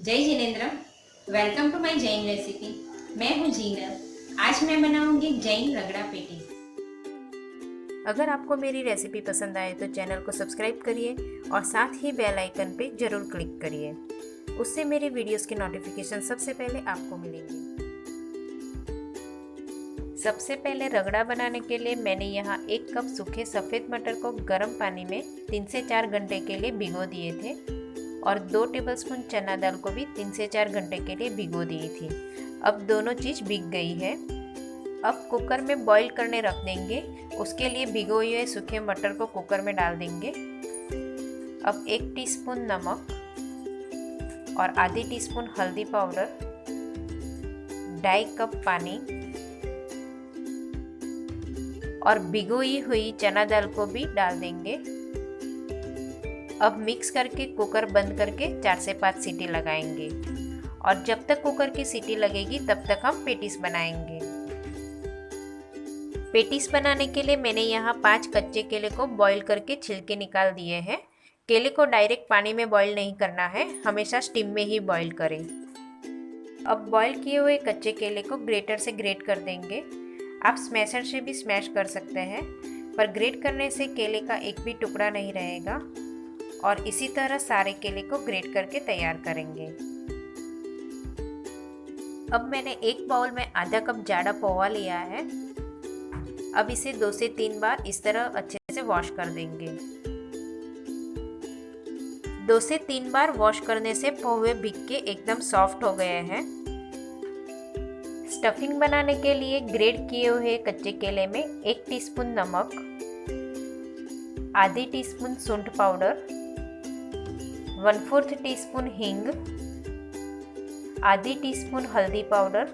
जय Jinendra. Welcome to my Jain recipe. मैं हूँ जीनत। आज मैं बनाऊंगी जैन रगड़ा पेटी। अगर आपको मेरी रेसिपी पसंद आए तो चैनल को सब्सक्राइब करिए और साथ ही बेल आइकन पे ज़रूर क्लिक करिए। उससे मेरे वीडियोस के नोटिफिकेशन सबसे पहले आपको मिलेंगे। सबसे पहले रगड़ा बनाने के लिए मैंने यहाँ 1 कप सूखे सफ़ेद मटर को गर्म पानी में 3 से 4 घंटे के लिए भिगो दिए थे और 2 टेबलस्पून चना दाल को भी 3 से 4 घंटे के लिए भिगो दी थी। अब दोनों चीज़ भीग गई है। अब कुकर में बॉईल करने रख देंगे। उसके लिए भिगोए हुए सूखे मटर को कुकर में डाल देंगे। अब 1 टीस्पून नमक और आधी टीस्पून हल्दी पाउडर, 2.5 कप पानी और भिगोई हुई चना दाल को भी डाल देंगे। अब मिक्स करके कुकर बंद करके 4 से 5 सीटी लगाएंगे और जब तक कुकर की सीटी लगेगी तब तक हम पेटीज बनाएंगे। पेटीज बनाने के लिए मैंने यहाँ 5 कच्चे केले को बॉईल करके छिलके निकाल दिए हैं। केले को डायरेक्ट पानी में बॉईल नहीं करना है, हमेशा स्टीम में ही बॉईल करें। अब बॉईल किए हुए कच्चे केले को ग्रेटर से ग्रेट कर देंगे। आप स्मैशर से भी स्मैश कर सकते हैं, पर ग्रेट करने से केले का एक भी टुकड़ा नहीं रहेगा। और इसी तरह सारे केले को ग्रेट करके तैयार करेंगे। अब मैंने एक बाउल में आधा कप जाड़ा पोहा लिया है। अब इसे 2 से 3 बार इस तरह अच्छे से वॉश कर देंगे। 2 से 3 बार वॉश करने से पोहे भीग के एकदम सॉफ्ट हो गए हैं। स्टफिंग बनाने के लिए ग्रेट किए हुए कच्चे केले में 1 टीस्पून नमक, आधी टीस्पून सूंठ पाउडर, 1/4 टीस्पून हींग, आधी टीस्पून हल्दी पाउडर,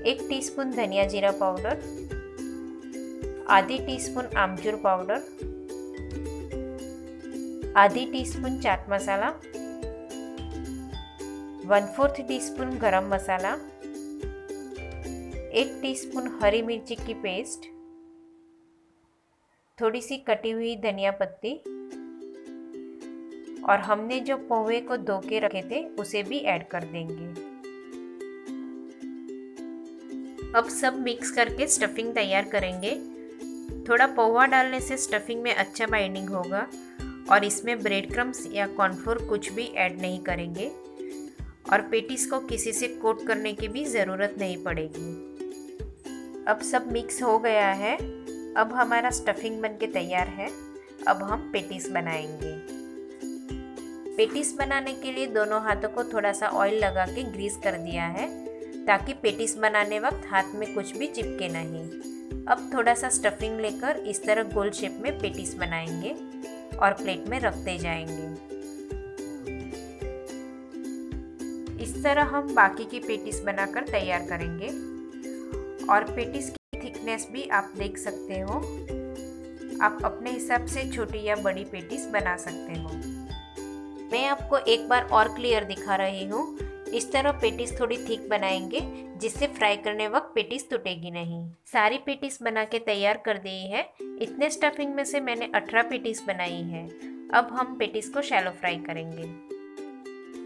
1 टीस्पून धनिया जीरा पाउडर, आधी टीस्पून आमचूर पाउडर, आधी टीस्पून चाट मसाला, 1/4 टीस्पून गरम मसाला, 1 टीस्पून हरी मिर्ची की पेस्ट, थोड़ी सी कटी हुई धनिया पत्ती और हमने जो पोहे को धो के रखे थे उसे भी ऐड कर देंगे। अब सब मिक्स करके स्टफिंग तैयार करेंगे। थोड़ा पोहा डालने से स्टफिंग में अच्छा बाइंडिंग होगा और इसमें ब्रेड क्रम्स या कॉर्नफ्लोर कुछ भी ऐड नहीं करेंगे और पेटीज को किसी से कोट करने की भी ज़रूरत नहीं पड़ेगी। अब सब मिक्स हो गया है। अब हमारा स्टफिंग बनके तैयार है। अब हम पेटीज बनाएंगे। पेटीज बनाने के लिए दोनों हाथों को थोड़ा सा ऑयल लगा के ग्रीस कर दिया है ताकि पेटीज बनाने वक्त हाथ में कुछ भी चिपके नहीं। अब थोड़ा सा स्टफिंग लेकर इस तरह गोल शेप में पेटीज बनाएंगे और प्लेट में रखते जाएंगे। इस तरह हम बाकी की पेटीज बनाकर तैयार करेंगे और पेटीज की थिकनेस भी आप देख सकते हो। आप अपने हिसाब से छोटी या बड़ी पेटीज बना सकते हो। मैं आपको एक बार और क्लियर दिखा रही हूँ। इस तरह पेटीज थोड़ी थिक बनाएंगे जिससे फ्राई करने वक्त पेटीज टूटेगी नहीं। सारी पेटीज बना के तैयार कर दी है। इतने स्टफिंग में से मैंने 18 पेटीज बनाई है। अब हम पेटीज को शैलो फ्राई करेंगे।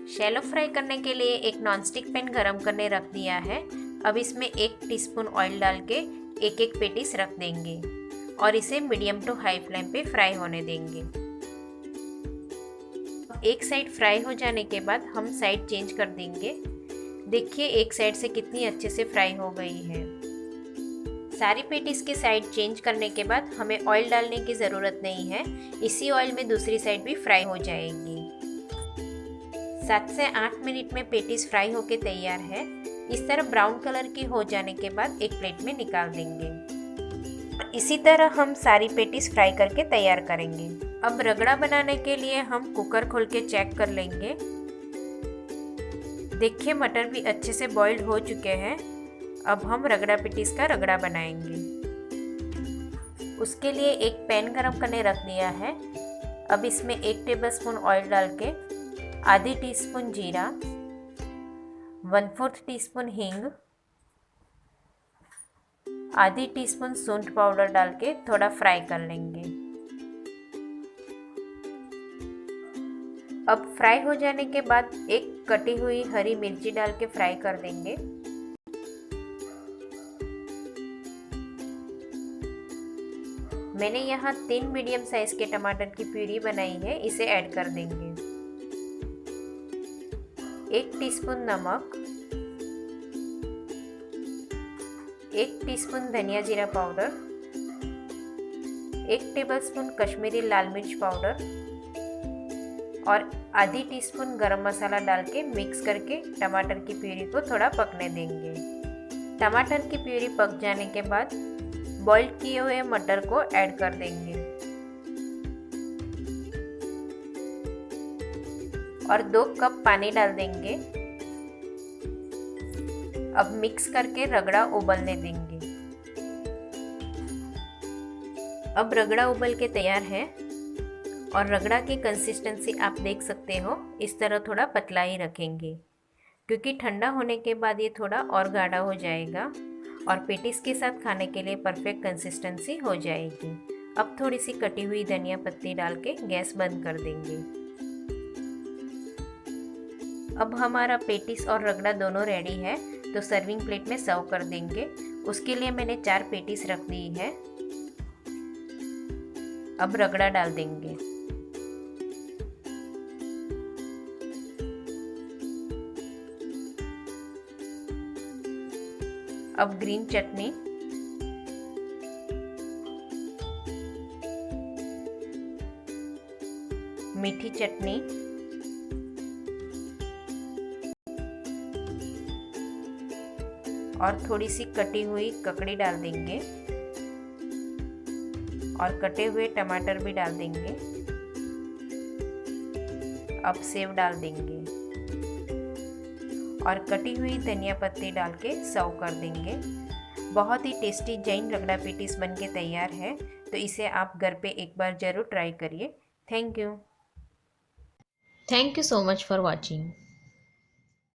शैलो फ्राई करने के लिए एक नॉनस्टिक पैन गरम करने रख दिया है। अब इसमें 1 टीस्पून ऑयल डाल के एक पेटीज रख देंगे और इसे मीडियम टू हाई फ्लेम पे फ्राई होने देंगे। एक साइड फ्राई हो जाने के बाद हम साइड चेंज कर देंगे। देखिए एक साइड से कितनी अच्छे से फ्राई हो गई है। सारी पेटीज की साइड चेंज करने के बाद हमें ऑयल डालने की ज़रूरत नहीं है। इसी ऑयल में दूसरी साइड भी फ्राई हो जाएगी। 7 से 8 मिनट में पेटीज फ्राई होके तैयार है। इस तरह ब्राउन कलर की हो जाने के बाद एक प्लेट में निकाल देंगे। इसी तरह हम सारी पेटीज फ्राई करके तैयार करेंगे। अब रगड़ा बनाने के लिए हम कुकर खोल के चेक कर लेंगे। देखिए मटर भी अच्छे से बॉइल्ड हो चुके हैं। अब हम रगड़ा पेटीज का रगड़ा बनाएंगे। उसके लिए एक पैन गरम करने रख दिया है। अब इसमें 1 टेबलस्पून ऑयल डाल के आधी टीस्पून जीरा, 1/4 टीस्पून हींग, आधी टीस्पून सूंठ पाउडर डाल के थोड़ा फ्राई कर लेंगे। अब फ्राई हो जाने के बाद एक कटी हुई हरी मिर्ची डाल के फ्राई कर देंगे। मैंने यहाँ 3 मीडियम साइज के टमाटर की प्यूरी बनाई है, इसे ऐड कर देंगे। 1 टीस्पून नमक, 1 टीस्पून धनिया जीरा पाउडर, 1 टेबलस्पून कश्मीरी लाल मिर्च पाउडर और आधी टीस्पून गरम मसाला डाल के मिक्स करके टमाटर की प्यूरी को थोड़ा पकने देंगे। टमाटर की प्यूरी पक जाने के बाद बॉइल्ड किए हुए मटर को ऐड कर देंगे और 2 कप पानी डाल देंगे। अब मिक्स करके रगड़ा उबलने देंगे। अब रगड़ा उबल के तैयार है और रगड़ा की कंसिस्टेंसी आप देख सकते हो, इस तरह थोड़ा पतला ही रखेंगे क्योंकि ठंडा होने के बाद ये थोड़ा और गाढ़ा हो जाएगा और पेटिस के साथ खाने के लिए परफेक्ट कंसिस्टेंसी हो जाएगी। अब थोड़ी सी कटी हुई धनिया पत्ती डाल के गैस बंद कर देंगे। अब हमारा पेटिस और रगड़ा दोनों रेडी है, तो सर्विंग प्लेट में सर्व कर देंगे। उसके लिए मैंने 4 पेटिस रख दी है। अब रगड़ा डाल देंगे। अब ग्रीन चटनी, मीठी चटनी, और थोड़ी सी कटी हुई ककड़ी डाल देंगे और कटे हुए टमाटर भी डाल देंगे। अब सेव डाल देंगे और कटी हुई धनिया पत्ती डाल के सर्व कर देंगे। बहुत ही टेस्टी जैन रगड़ा पेटिस बन के तैयार है, तो इसे आप घर पे एक बार ज़रूर ट्राई करिए। Thank you. Thank you so much for watching.